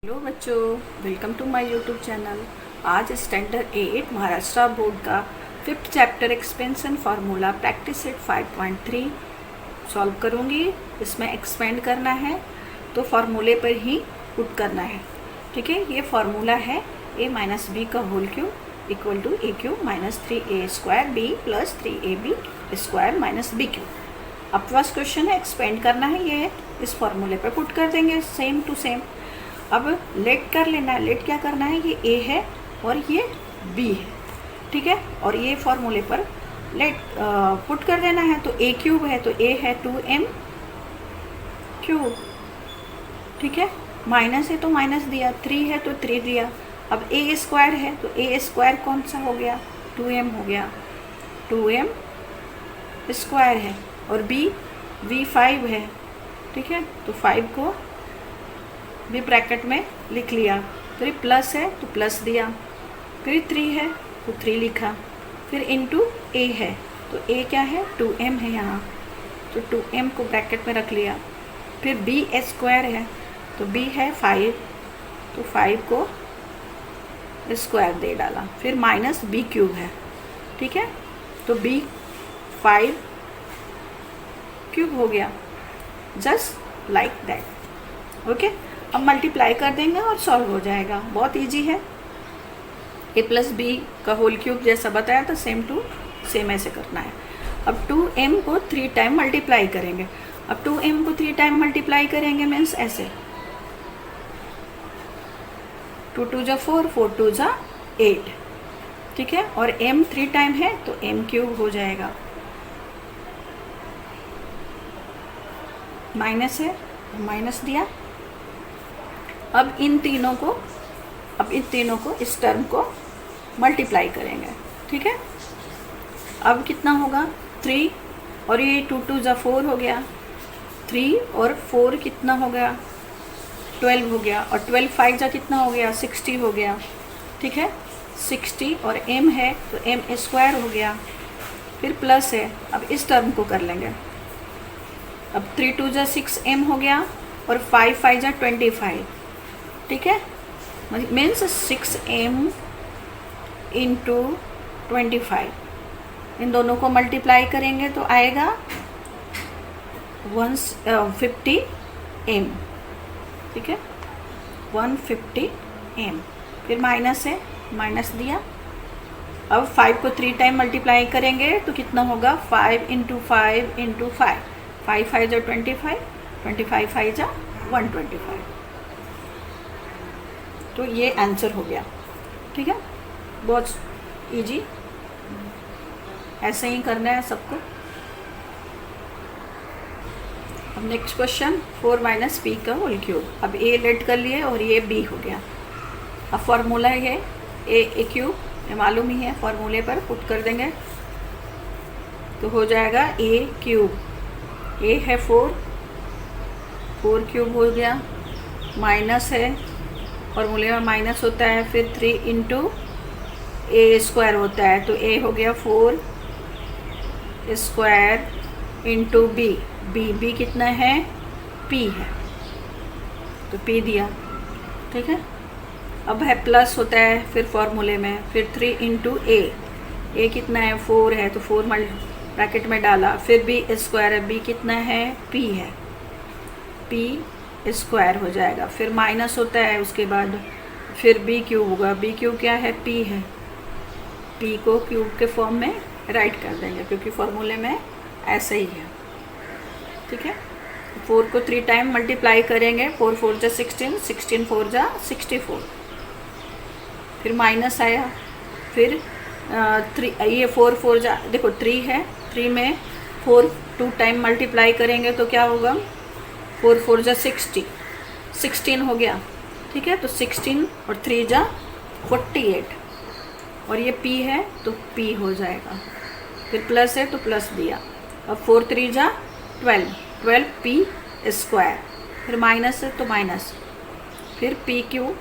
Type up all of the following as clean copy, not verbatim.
Hello बच्चों, welcome to my YouTube channel. आज standard 8 Maharashtra board का 5th chapter expansion formula practice set 5.3 solve करूँगी। इसमें एक्सपेंड करना है तो फार्मूले पर ही पुट करना है। ठीक है, ये फार्मूला है a माइनस बी का whole cube equal to A cube minus 3a square B plus 3ab square minus B cube. अब फर्स्ट क्वेश्चन है, एक्सपेंड करना है, ये इस फार्मूले पर पुट कर देंगे सेम टू सेम। अब लेट कर लेना है। लेट क्या करना है, ये a है और ये b है। ठीक है, और ये फॉर्मूले पर लेट पुट कर देना है। तो a क्यूब है तो a है 2m क्यूब। ठीक है, माइनस है तो माइनस दिया, 3 है तो 3 दिया। अब a स्क्वायर है तो a स्क्वायर कौन सा हो गया, 2m हो गया, 2m स्क्वायर है। और v 5 है। ठीक है, तो 5 को भी ब्रैकेट में लिख लिया। फिर प्लस है तो प्लस दिया, फिर 3 है तो 3 लिखा, फिर इनटू a है तो a क्या है, 2m है यहाँ, तो 2m को ब्रैकेट में रख लिया। फिर b स्क्वायर है तो b है 5, तो 5 को स्क्वायर दे डाला। फिर माइनस b क्यूब है। ठीक है, तो b 5 क्यूब हो गया, जस्ट लाइक दैट। ओके, अब मल्टीप्लाई कर देंगे और सॉल्व हो जाएगा। बहुत इजी है। a प्लस बी का होल क्यूब जैसा बताया था, सेम टू सेम ऐसे करना है। अब 2m को 3 टाइम मल्टीप्लाई करेंगे। अब 2m को 3 टाइम मल्टीप्लाई करेंगे मीन्स ऐसे, 2 2 जा 4, 4 2 जा 8। ठीक है, और m 3 टाइम है तो m क्यूब हो जाएगा। माइनस है, माइनस दिया। अब इन तीनों को इस टर्म को मल्टीप्लाई करेंगे। ठीक है, अब कितना होगा, 3 और ये 2 2 जा 4 हो गया, 3 और 4 कितना हो गया, 12 हो गया, और 12 5 जा कितना हो गया, 60 हो गया। ठीक है, 60 और m है तो m स्क्वायर हो गया। फिर प्लस है, अब इस टर्म को कर लेंगे। अब 3 2 जा 6m हो गया और 5 5 जा 25। ठीक है, मीन्स 6m इंटू 25। इन दोनों को मल्टीप्लाई करेंगे तो आएगा 150m। ठीक है, 150m। फिर माइनस है, माइनस दिया। अब 5 को 3 टाइम मल्टीप्लाई करेंगे तो कितना होगा, 5 इंटू 5 इंटू 5, 5 5 जा 25, 25 5 जा 125। तो ये आंसर हो गया। ठीक है, बहुत इजी, ऐसे ही करना है सबको। अब नेक्स्ट क्वेश्चन, 4 माइनस पी का होल क्यूब। अब ए लेट कर लिए और ये बी हो गया। अब फॉर्मूला है ए क्यूब, ये मालूम ही है, फॉर्मूले पर पुट कर देंगे तो हो जाएगा ए क्यूब। ए है 4 क्यूब हो गया, माइनस है, फॉर्मूले में माइनस होता है। फिर 3 इंटू ए स्क्वायर होता है तो ए हो गया 4 स्क्वायर इंटू बी कितना है, पी है तो पी दिया। ठीक है, अब है प्लस होता है फिर फॉर्मूले में, फिर 3 इंटू ए कितना है, 4 है तो 4 ब्रैकेट में डाला। फिर बी स्क्वायर है, बी कितना है, पी है, पी स्क्वायर हो जाएगा। फिर माइनस होता है, उसके बाद फिर बी क्यूब होगा। बी क्यूब क्या है, पी है, पी को क्यूब के फॉर्म में राइट कर देंगे क्योंकि फॉर्मूले में ऐसे ही है। ठीक है, 4 को 3 टाइम मल्टीप्लाई करेंगे, 4 4 जा 16, 16 4 जा 64। फिर माइनस आया, फिर 3, ये 4 4 जा, देखो 3 है, 3 में 4 2 टाइम मल्टीप्लाई करेंगे तो क्या होगा, 4 4 जा 60, 16 हो गया। ठीक है, तो 16 और 3 जा 48, और ये p है तो p हो जाएगा। फिर प्लस है तो प्लस दिया। अब 4 3 जा 12 p स्क्वायर। फिर माइनस है तो माइनस, फिर p क्यूब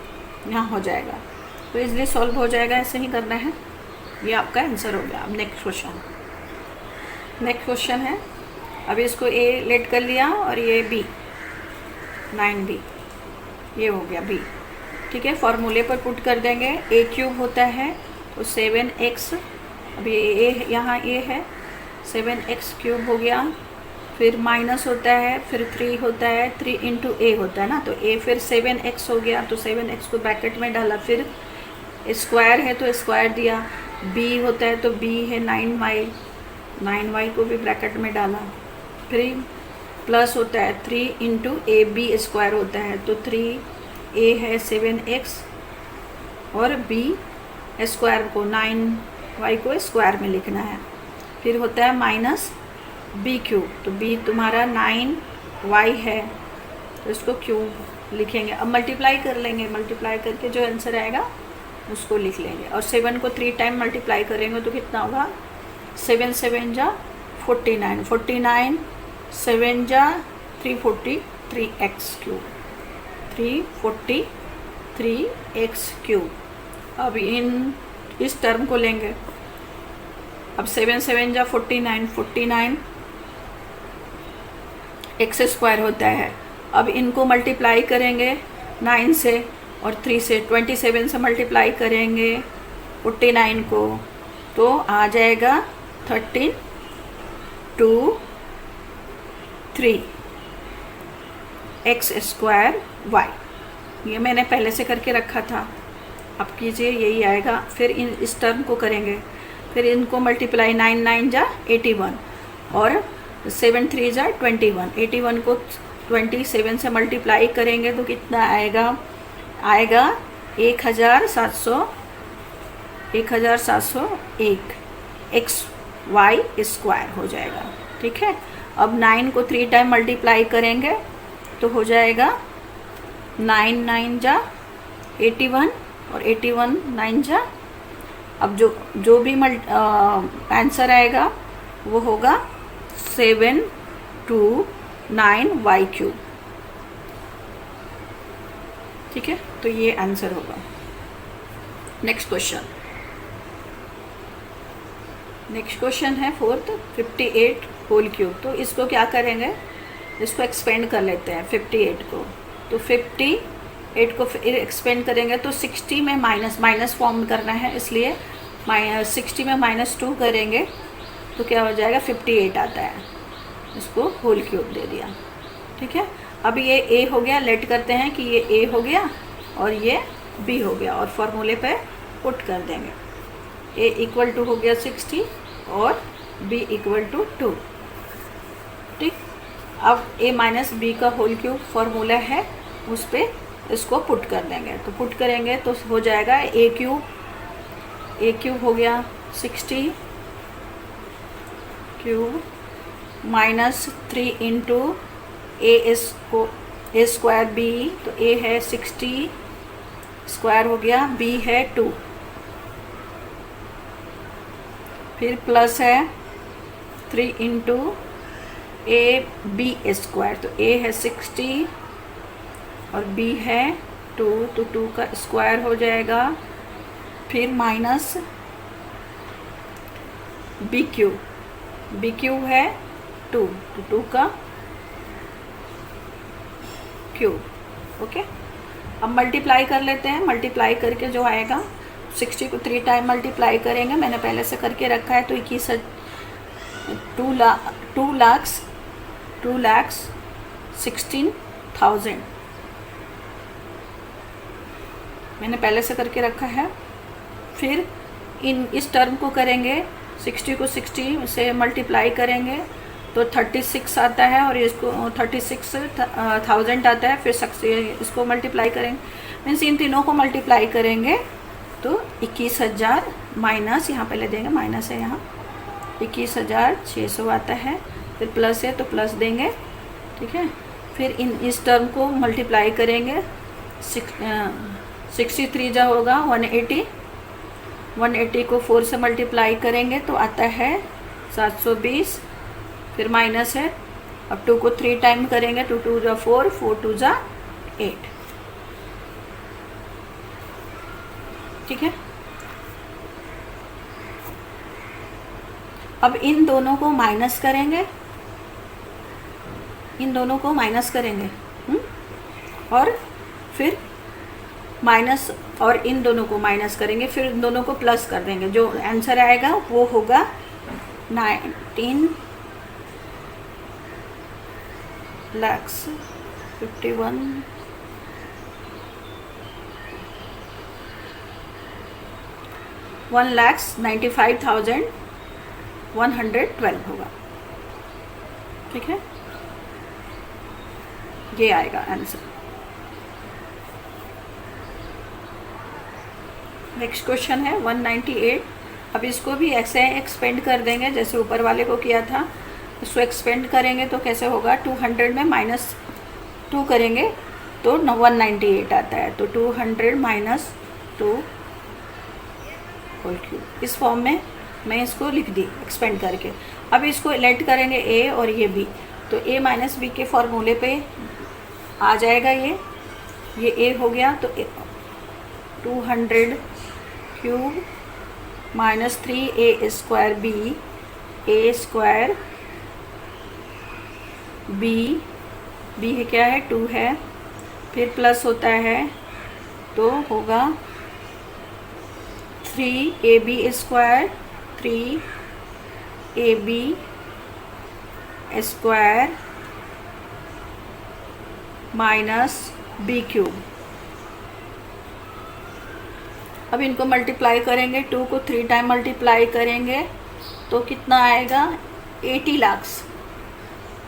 यहाँ हो जाएगा। तो इसलिए सॉल्व हो जाएगा, ऐसे ही करना है। ये आपका आंसर हो गया। अब नेक्स्ट क्वेश्चन है, अभी इसको a लेट कर लिया और ये b 9b, ये हो गया बी। ठीक है, फॉर्मूले पर पुट कर देंगे। ए क्यूब होता है तो 7x, अभी ए यहाँ ए है, 7x क्यूब हो गया। फिर माइनस होता है, फिर 3 होता है, 3 इंटू ए होता है ना, तो ए फिर 7x हो गया, तो 7x को ब्रैकेट में डाला। फिर स्क्वायर है तो स्क्वायर दिया। बी होता है तो बी है 9y, 9y को भी ब्रैकेट में डाला। फिर प्लस होता है 3 इंटू ए बी स्क्वायर होता है, तो 3 ए है 7x और बी स्क्वायर को 9y को स्क्वायर में लिखना है। फिर होता है माइनस बी क्यूब, तो बी तुम्हारा 9y है तो इसको क्यूब लिखेंगे। अब मल्टीप्लाई कर लेंगे, मल्टीप्लाई करके जो आंसर आएगा उसको लिख लेंगे। और 7 को 3 टाइम मल्टीप्लाई करेंगे तो कितना होगा, 7 7 जा 49, 49 7 जा 343x क्यूब, 343x क्यूब। अब इस टर्म को लेंगे। अब 7 7 जा 49, 49 एक्स स्क्वायर होता है। अब इनको मल्टीप्लाई करेंगे 9 से और 3 से, 27 से मल्टीप्लाई करेंगे 49 को, तो आ जाएगा 13 2 3 एक्स स्क्वायर वाई। ये मैंने पहले से करके रखा था, अब कीजिए यही आएगा। फिर इस टर्म को करेंगे, फिर इनको मल्टीप्लाई 9 9 जा 81 और 7 3 जा 21, 81 को 27 से मल्टीप्लाई करेंगे तो कितना आएगा, आएगा 1701 एक्स वाई स्क्वायर हो जाएगा। ठीक है, अब 9 को 3 टाइम मल्टीप्लाई करेंगे तो हो जाएगा 9 9 जा 81 और 81 9 जा, अब जो भी आंसर आएगा वो होगा 729y क्यूब। ठीक है, तो ये आंसर होगा। नेक्स्ट क्वेश्चन है 4th 58 होल क्यूब। तो इसको क्या करेंगे, इसको एक्सपेंड कर लेते हैं 58 को। तो 58 को फिर एक्सपेंड करेंगे तो 60 में माइनस फॉर्म करना है, इसलिए 60 में -2 करेंगे तो क्या हो जाएगा 58 आता है। इसको होल क्यूब दे दिया। ठीक है, अब ये a हो गया, लेट करते हैं कि ये a हो गया और ये b हो गया और फॉर्मूले पे पुट कर देंगे। a इक्वल टू हो गया 60 और b इक्वल टू 2। ठीक, अब a माइनस बी का होल क्यूब फॉर्मूला है, उस पर इसको पुट कर देंगे। तो पुट करेंगे तो हो जाएगा a क्यूब हो गया 60 क्यूब माइनस 3 इंटू ए स्क्वायर बी, तो a है 60 स्क्वायर हो गया, b है 2, फिर प्लस है 3 इंटू ए बी स्क्वायर, तो a है 60 और b है 2, तो 2 का स्क्वायर हो जाएगा। फिर माइनस बी क्यूब है 2, तो 2 का क्यूब। ओके, अब मल्टीप्लाई कर लेते हैं। मल्टीप्लाई करके जो आएगा 60 को 3 टाइम मल्टीप्लाई करेंगे, मैंने पहले से करके रखा है। तो 2,16,000 मैंने पहले से करके रखा है। फिर इस टर्म को करेंगे, 60 को 60 से मल्टीप्लाई करेंगे तो 36 आता है और इसको 36,000 आता है। फिर इसको मल्टीप्लाई करेंगे, मीन्स इन तीनों को मल्टीप्लाई करेंगे तो 21,000 माइनस, यहाँ पहले देंगे माइनस है, यहाँ 21,600 आता है। फिर प्लस है तो प्लस देंगे। ठीक है, फिर इस टर्म को मल्टीप्लाई करेंगे, 63 जा होगा 180 को 4 से मल्टीप्लाई करेंगे तो आता है 720। फिर माइनस है, अब 2 को 3 टाइम करेंगे, 2 2 जा 4, 4 2 जा 8। ठीक है, अब इन दोनों को माइनस करेंगे, और फिर माइनस और इन दोनों को माइनस करेंगे, फिर इन दोनों को प्लस कर देंगे। जो आंसर आएगा वो होगा 1,95,112 होगा। ठीक है, ये आएगा आंसर। नेक्स्ट क्वेश्चन है 198। अब इसको भी ऐसे एक्सपेंड कर देंगे जैसे ऊपर वाले को किया था। इसको एक्सपेंड करेंगे तो कैसे होगा, 200 में -2 करेंगे तो 198 आता है। तो 200 - 2 होल क्यूब, इस फॉर्म में मैं इसको लिख दी एक्सपेंड करके। अब इसको लेट करेंगे ए और ये बी, तो a - b के फॉर्मूले पे आ जाएगा ये a हो गया। तो 200 cube -3a² b, a² b है क्या है, 2 है, फिर प्लस होता है तो होगा 3ab² 3ab² -b³। अब इनको मल्टीप्लाई करेंगे, 2 को 3 टाइम मल्टीप्लाई करेंगे तो कितना आएगा, 80 लाख।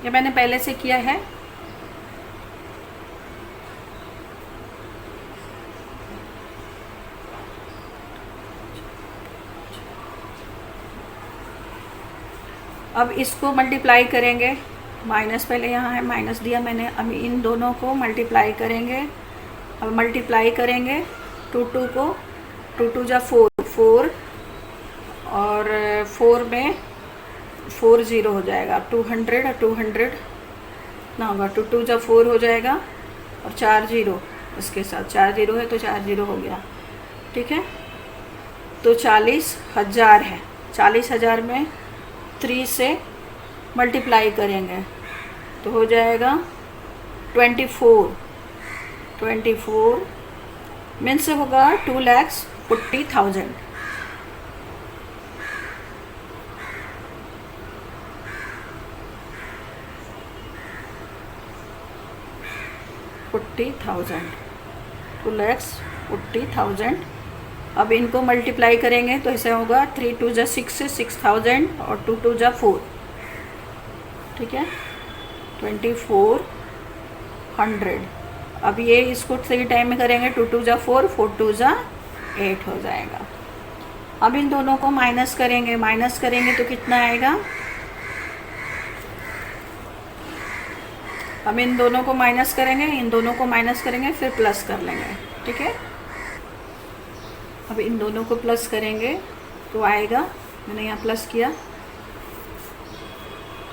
ये मैंने पहले से किया है। अब इसको मल्टीप्लाई करेंगे, माइनस पहले यहाँ है, माइनस दिया मैंने। अब इन दोनों को मल्टीप्लाई करेंगे। अब मल्टीप्लाई करेंगे 2 को, 2 जा 4 और 4 में 4 0 हो जाएगा। 200 और 200 ना होगा, 2 जा 4 हो जाएगा और 4 0 इसके साथ, 4 0 है तो 4 0 हो गया। ठीक है, तो 40,000 है। 40,000 में 3 से मल्टीप्लाई करेंगे तो हो जाएगा 24 मीन्स से होगा 2,40,000। $40,000। अब इनको मल्टीप्लाई करेंगे तो ऐसे होगा 3 2 जा 6 6,000 और 2 2 जा 4। ठीक है, 2400। अब ये इसको 3 टाइम में करेंगे, 2 2 जा 4 4 2 जा 8 हो जाएगा। अब इन दोनों को माइनस करेंगे तो कितना आएगा, अब इन दोनों को माइनस करेंगे, इन दोनों को माइनस करेंगे, फिर प्लस कर लेंगे। ठीक है, अब इन दोनों को प्लस करेंगे तो आएगा, मैंने यहाँ प्लस किया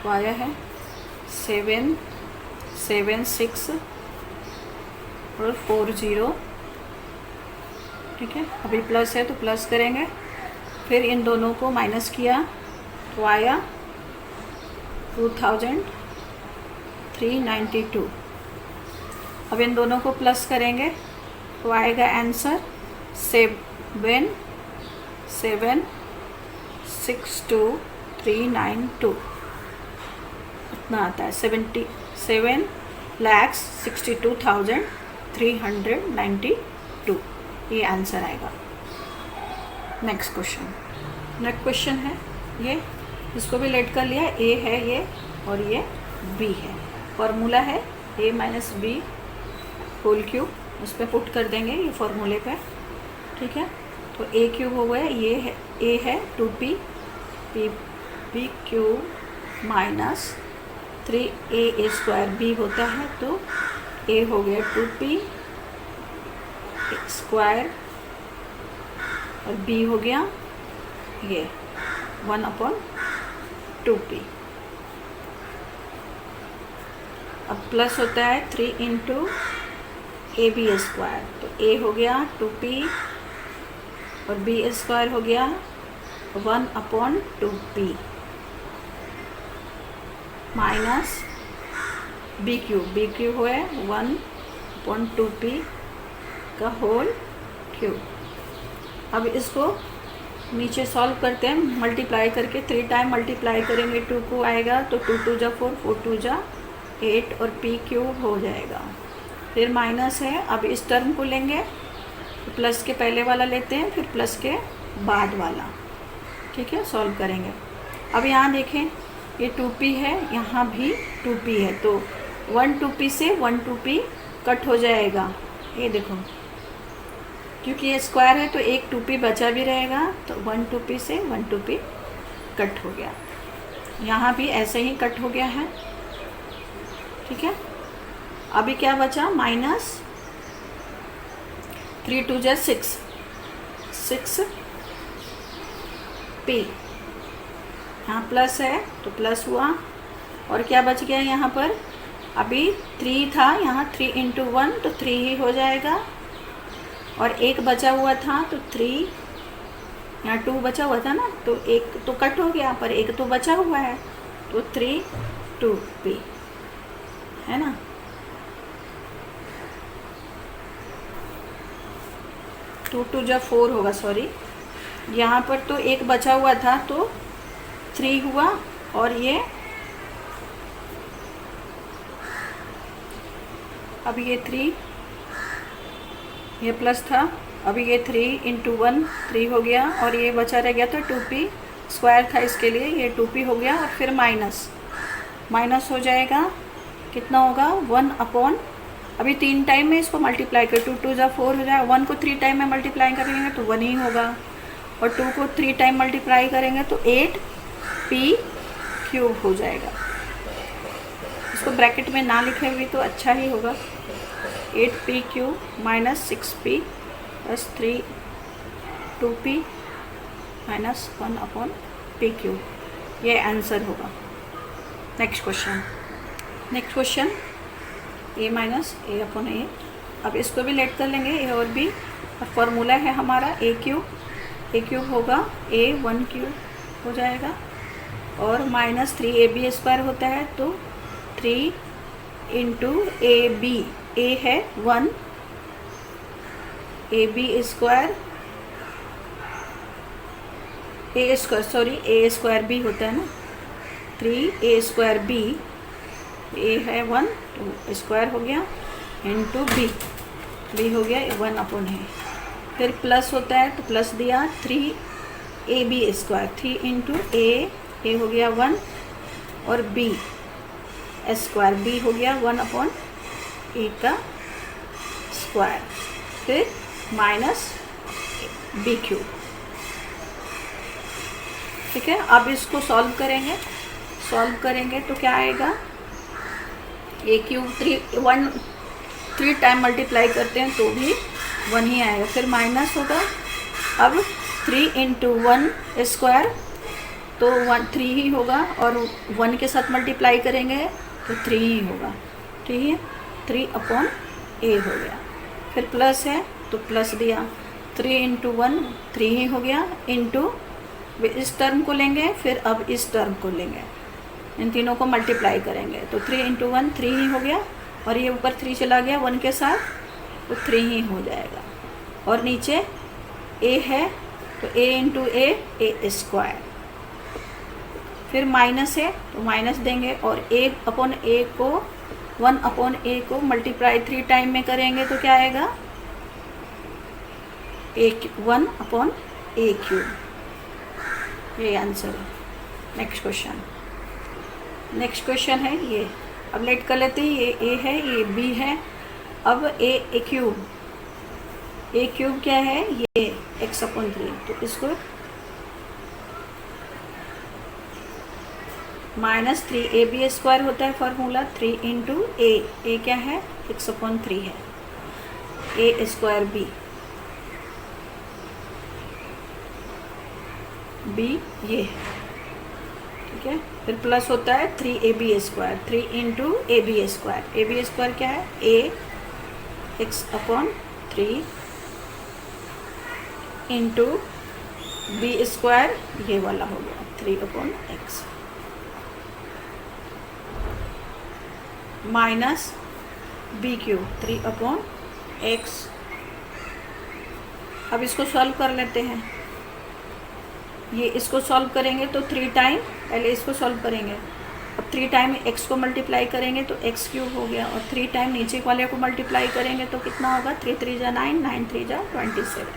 तो आया है 7 7 6 और 4 0। ठीक है, अभी प्लस है तो प्लस करेंगे, फिर इन दोनों को माइनस किया तो आया 2,392। अब इन दोनों को प्लस करेंगे तो आएगा आंसर 7,762,392। इतना आता है 77,62,392। ये आंसर आएगा। नेक्स्ट क्वेश्चन है ये, इसको भी लेट कर लिया। ए है ये और ये बी है। फॉर्मूला है a - b होल क्यूब, उस पर पुट कर देंगे ये फॉर्मूले पे। ठीक है, तो a क्यूब हो गया, ये है a है 2p b cube -3a² b होता है, तो a हो गया 2p² और b हो गया ये 1/2p। अब प्लस होता है 3 × ab², तो a हो गया 2p और b² हो गया 1/2p माइनस b क्यूब हुआ है 1/2p का होल क्यूब। अब इसको नीचे सॉल्व करते हैं, मल्टीप्लाई करके 3 टाइम मल्टीप्लाई करेंगे 2 को आएगा तो 2 2 जा 4, 4 2 जा 8 और पी क्यूब हो जाएगा। फिर माइनस है, अब इस टर्म को लेंगे तो प्लस के पहले वाला लेते हैं फिर प्लस के बाद वाला, ठीक है, सॉल्व करेंगे। अब यहाँ देखें ये 2p है, यहाँ भी 2p है तो 1 2p से 1 2p कट हो जाएगा। ये देखो क्योंकि ये स्क्वायर है तो एक 2p बचा भी रहेगा तो 1 2p से 1 2p कट हो गया। यहाँ भी ऐसे ही कट हो गया है, ठीक है। अभी क्या बचा, माइनस 3 2 जा 6 6p, यहाँ प्लस है तो प्लस हुआ और क्या बच गया यहाँ पर, अभी 3 था यहाँ 3 इंटू 1 तो 3 ही हो जाएगा और एक बचा हुआ था तो 3, यहाँ 2 बचा हुआ था ना तो एक तो कट हो गया पर एक तो बचा हुआ है तो 3 2p है ना। टू 2 जा 4 होगा, सॉरी, यहाँ पर तो एक बचा हुआ था तो 3 हुआ और ये अब ये 3, ये प्लस था, अभी ये 3 इंटू 1 3 हो गया और ये बचा रह गया तो 2p स्क्वायर था इसके लिए, ये 2p हो गया और फिर माइनस हो जाएगा, कितना होगा 1 अपॉन, अभी 3 टाइम में इसको मल्टीप्लाई कर 2 2 जा 4 हो जाएगा, 1 को 3 टाइम में मल्टीप्लाई करेंगे तो 1 ही होगा और 2 को 3 टाइम मल्टीप्लाई करेंगे तो 8p क्यूब हो जाएगा। इसको ब्रैकेट में ना लिखे हुए तो अच्छा ही होगा, 8p cube minus 6p plus 3 2p minus 1 upon p cube, ये आंसर होगा। Next question a minus a upon a, अब इसको भी लेट कर लेंगे ए और बी और फॉर्मूला है हमारा ए क्यूब होगा a 1 क्यूब हो जाएगा और माइनस 3ab स्क्वायर होता है तो 3 इंटू ab, a है 1, ab square a square b होता है ना, 3a स्क्वायर b, a है 1 तो स्क्वायर हो गया इंटू b हो गया 1 अपॉन है, फिर प्लस होता है तो प्लस दिया 3ab स्क्वायर, 3 इंटू a हो गया 1 और b स्क्वायर, b हो गया 1 अपॉन a का स्क्वायर, फिर माइनस b क्यूब, ठीक है। अब इसको सॉल्व करेंगे तो क्या आएगा, ए क्यूब 3 टाइम मल्टीप्लाई करते हैं तो भी 1 ही आएगा, फिर माइनस होगा, अब 3 इंटू 1 स्क्वायर तो 3 ही होगा और 1 के साथ मल्टीप्लाई करेंगे तो 3 ही होगा, ठीक है, 3 अपॉन ए हो गया, फिर प्लस है तो प्लस दिया 3 इंटू 1 3 ही हो गया इंटू इस टर्म को लेंगे फिर अब इस टर्म को लेंगे, इन तीनों को मल्टीप्लाई करेंगे तो 3 इंटू 1 3 ही हो गया और ये ऊपर 3 चला गया 1 के साथ तो 3 ही हो जाएगा और नीचे a है तो a इंटू ए स्क्वायर, फिर माइनस है तो माइनस देंगे और 1 अपॉन a को 1 अपॉन a को मल्टीप्लाई 3 टाइम में करेंगे तो क्या आएगा 1 अपॉन a क्यूब, ये आंसर है। नेक्स्ट क्वेश्चन है ये, अब लेट कर लेते हैं, ये a है ये b है, अब a क्यूब क्या है ये x अपॉन 3, तो इसको माइनस 3ab स्क्वायर होता है फॉर्मूला, 3 इंटू ए क्या है x अपॉन 3 है, a स्क्वायर b ये है, ठीक है, फिर प्लस होता है 3ab स्क्वायर, 3 इंटू ए स्क्वायर क्या है a x upon 3 into b square ये वाला हो गया 3 upon x minus b cube 3 upon x अब इसको सॉल्व कर लेते हैं। ये इसको सॉल्व करेंगे तो 3 टाइम, पहले इसको सॉल्व करेंगे। अब 3 टाइम x को मल्टीप्लाई करेंगे तो x क्यूब हो गया, और 3 टाइम नीचे वाले को मल्टीप्लाई करेंगे तो कितना होगा, 3 3 जा 9, 9 3 जा 27।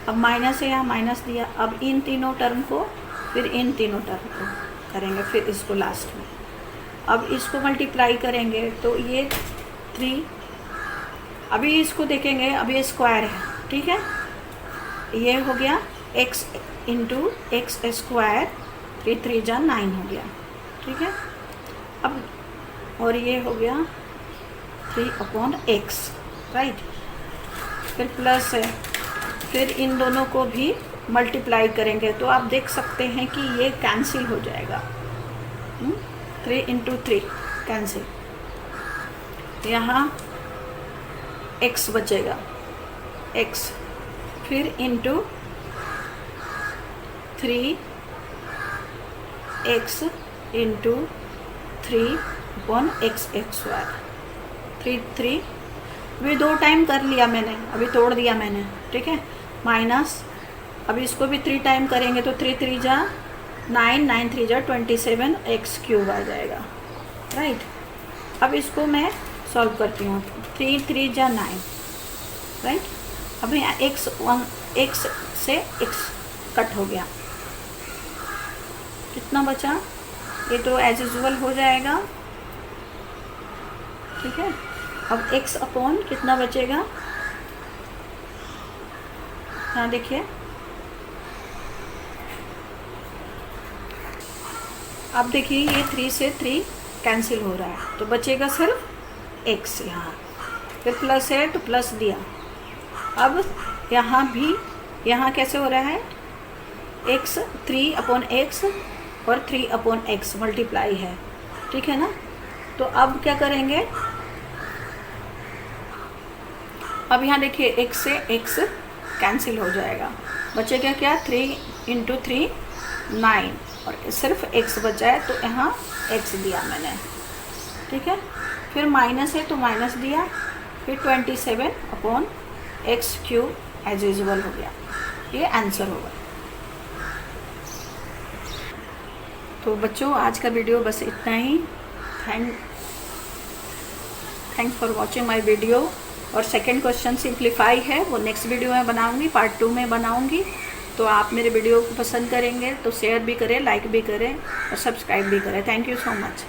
अब माइनस है, यहाँ माइनस दिया। अब इन तीनों टर्म को फिर इन तीनों टर्म को करेंगे, फिर इसको लास्ट में। अब इसको मल्टीप्लाई करेंगे तो ये 3, अभी इसको देखेंगे, अभी ये स्क्वायर है, ठीक है। ये हो गया x इंटू एक्स स्क्वायर, 3 3 जा 9 हो गया, ठीक है। अब और ये हो गया 3/x, राइट। फिर प्लस है, फिर इन दोनों को भी मल्टीप्लाई करेंगे तो आप देख सकते हैं कि ये कैंसिल हो जाएगा। 3 इंटू 3 कैंसिल, यहाँ x बचेगा, x, फिर into 3x into 3/x square, 3 3, अभी 2 टाइम कर लिया मैंने, अभी तोड़ दिया मैंने, ठीक है। माइनस, अभी इसको भी 3 टाइम करेंगे तो 3 3 जा 9, 9 3 जा 27, x क्यूब आ जाएगा, राइट। अब इसको मैं सॉल्व करती हूँ, 3 3 जा 9, राइट। अब यहाँ x से x कट हो गया, कितना बचा, ये तो एज यूजुअल हो जाएगा, ठीक है। अब x अपॉन कितना बचेगा, हाँ देखिए, अब देखिए ये 3 से 3 कैंसिल हो रहा है तो बचेगा सिर्फ x यहाँ, फिर प्लस है तो प्लस दिया। अब यहाँ भी, यहाँ कैसे हो रहा है, x 3/x और 3/x मल्टीप्लाई है, ठीक है ना। तो अब क्या करेंगे, अब यहाँ देखिए x से x कैंसिल हो जाएगा, बचेगा क्या, 3 इंटू 3 9, और सिर्फ x बचा है तो यहाँ x दिया मैंने, ठीक है। फिर माइनस है तो माइनस दिया, फिर 27/x क्यूब एज यूजुअल हो गया, ये आंसर होगा। तो बच्चों आज का वीडियो बस इतना ही। Thanks for watching my video. और सेकंड क्वेश्चन सिंप्लीफाई है, वो नेक्स्ट वीडियो में बनाऊंगी, पार्ट 2 में बनाऊंगी। तो आप मेरे वीडियो को पसंद करेंगे तो शेयर भी करें, लाइक भी करें और सब्सक्राइब भी करें। Thank you so much.